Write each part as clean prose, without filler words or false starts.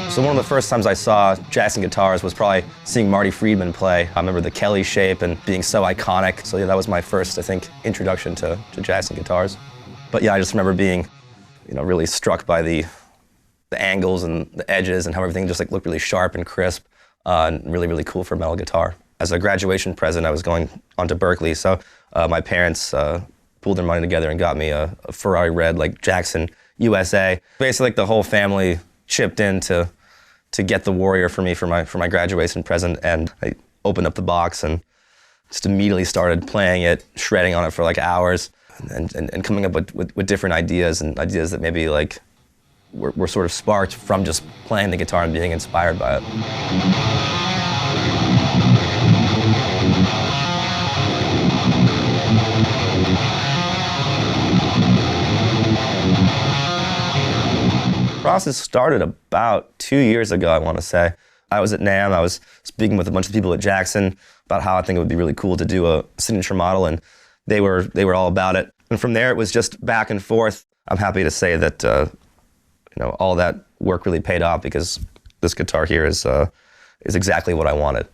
So one of the first times I saw Jackson guitars was probably seeing Marty Friedman play. I remember the Kelly shape and being so iconic. So yeah, that was my first, I think, introduction to Jackson guitars. But yeah, I just remember being, really struck by the angles and the edges and how everything just looked really sharp and crisp and really, really cool for metal guitar. As a graduation present, I was going on to Berkeley, so my parents pooled their money together and got me a Ferrari red Jackson USA. Basically, the whole family chipped in to get the Warrior for me for my graduation present, and I opened up the box and just immediately started playing it, shredding on it for hours, and coming up with different ideas, and ideas that maybe were sort of sparked from just playing the guitar and being inspired by it. The process started about 2 years ago, I want to say. I was at NAMM, I was speaking with a bunch of people at Jackson about how I think it would be really cool to do a signature model, and they were all about it. And from there, it was just back and forth. I'm happy to say that all that work really paid off, because this guitar here is exactly what I wanted.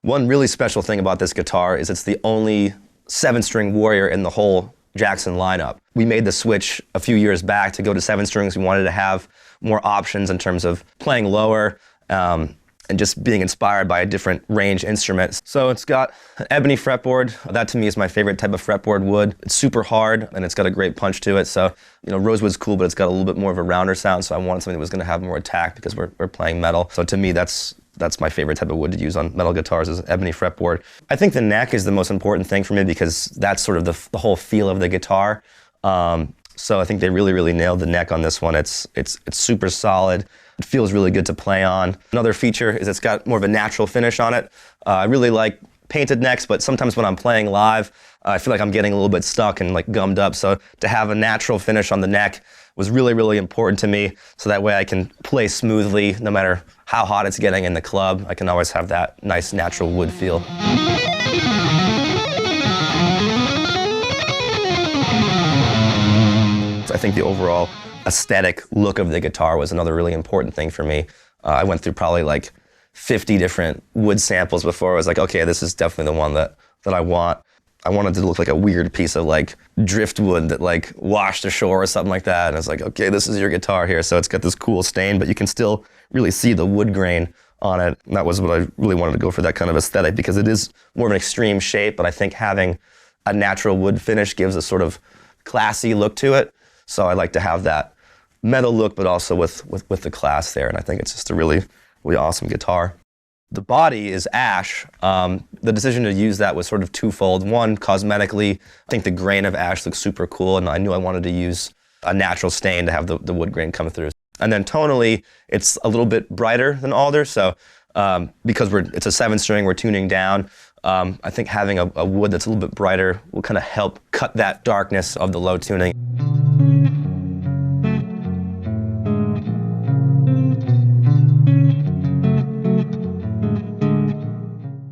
One really special thing about this guitar is it's the only 7-string Warrior in the whole Jackson lineup. We made the switch a few years back to go to 7 strings. We wanted to have more options in terms of playing lower and just being inspired by a different range instrument. So it's got an ebony fretboard. That to me is my favorite type of fretboard wood. It's super hard and it's got a great punch to it. So rosewood's cool, but it's got a little bit more of a rounder sound. So I wanted something that was going to have more attack because we're playing metal. So to me, that's my favorite type of wood to use on metal guitars, is ebony fretboard. I think the neck is the most important thing for me, because that's sort of the whole feel of the guitar. So I think they really, really nailed the neck on this one. It's super solid. It feels really good to play on. Another feature is it's got more of a natural finish on it. I really like painted necks, but sometimes when I'm playing live, I feel like I'm getting a little bit stuck and gummed up. So to have a natural finish on the neck was really, really important to me. So that way I can play smoothly no matter how hot it's getting in the club. I can always have that nice natural wood feel. I think the overall aesthetic look of the guitar was another really important thing for me. I went through probably 50 different wood samples before I was okay, this is definitely the one that I want. I wanted to look like a weird piece of driftwood that washed ashore or something like that. And it's okay, this is your guitar here. So it's got this cool stain, but you can still really see the wood grain on it. And that was what I really wanted to go for, that kind of aesthetic, because it is more of an extreme shape, but I think having a natural wood finish gives a sort of classy look to it. So I like to have that metal look, but also with the class there. And I think it's just a really, really awesome guitar. The body is ash. The decision to use that was sort of twofold. One, cosmetically, I think the grain of ash looks super cool, and I knew I wanted to use a natural stain to have the wood grain come through. And then tonally, it's a little bit brighter than alder, so because it's a 7-string, we're tuning down. I think having a wood that's a little bit brighter will kind of help cut that darkness of the low tuning.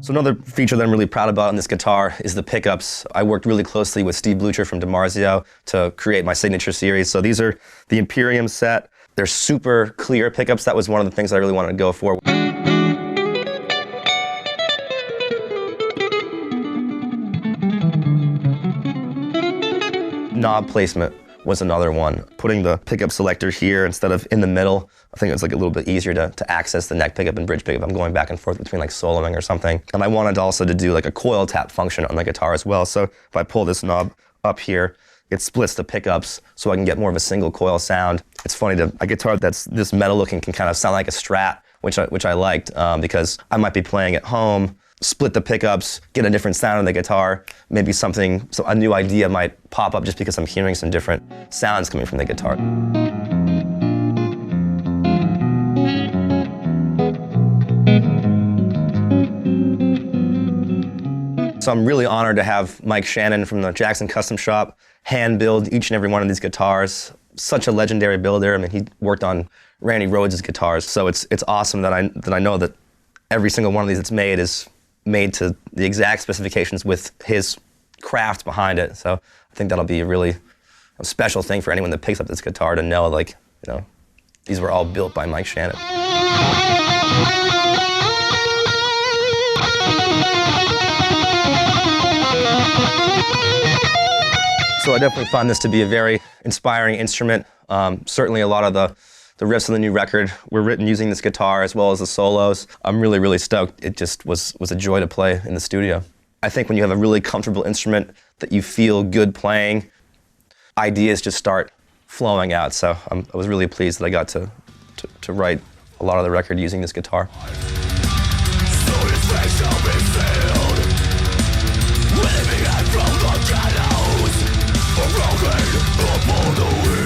So another feature that I'm really proud about on this guitar is the pickups. I worked really closely with Steve Blucher from DiMarzio to create my signature series. So these are the Imperium set. They're super clear pickups. That was one of the things I really wanted to go for. Knob placement was another one. Putting the pickup selector here instead of in the middle, I think it's a little bit easier to access the neck pickup and bridge pickup. I'm going back and forth between soloing or something. And I wanted also to do a coil tap function on the guitar as well. So if I pull this knob up here, it splits the pickups so I can get more of a single coil sound. It's funny, a guitar that's this metal looking can kind of sound like a Strat, which I liked because I might be playing at home, split the pickups, get a different sound on the guitar, maybe so a new idea might pop up just because I'm hearing some different sounds coming from the guitar. So I'm really honored to have Mike Shannon from the Jackson Custom Shop hand build each and every one of these guitars. Such a legendary builder. I mean, he worked on Randy Rhoads' guitars, so it's awesome that I know that every single one of these that's made is made to the exact specifications with his craft behind it. So I think that'll be a really a special thing for anyone that picks up this guitar to know, like, you know, these were all built by Mike Shannon. So I definitely found this to be a very inspiring instrument. Certainly a lot of the riffs on the new record were written using this guitar, as well as the solos. I'm really, really stoked. It just was a joy to play in the studio. I think when you have a really comfortable instrument that you feel good playing, ideas just start flowing out. So I was really pleased that I got to write a lot of the record using this guitar. So his face shall be sealed, living out from the shadows, broken upon the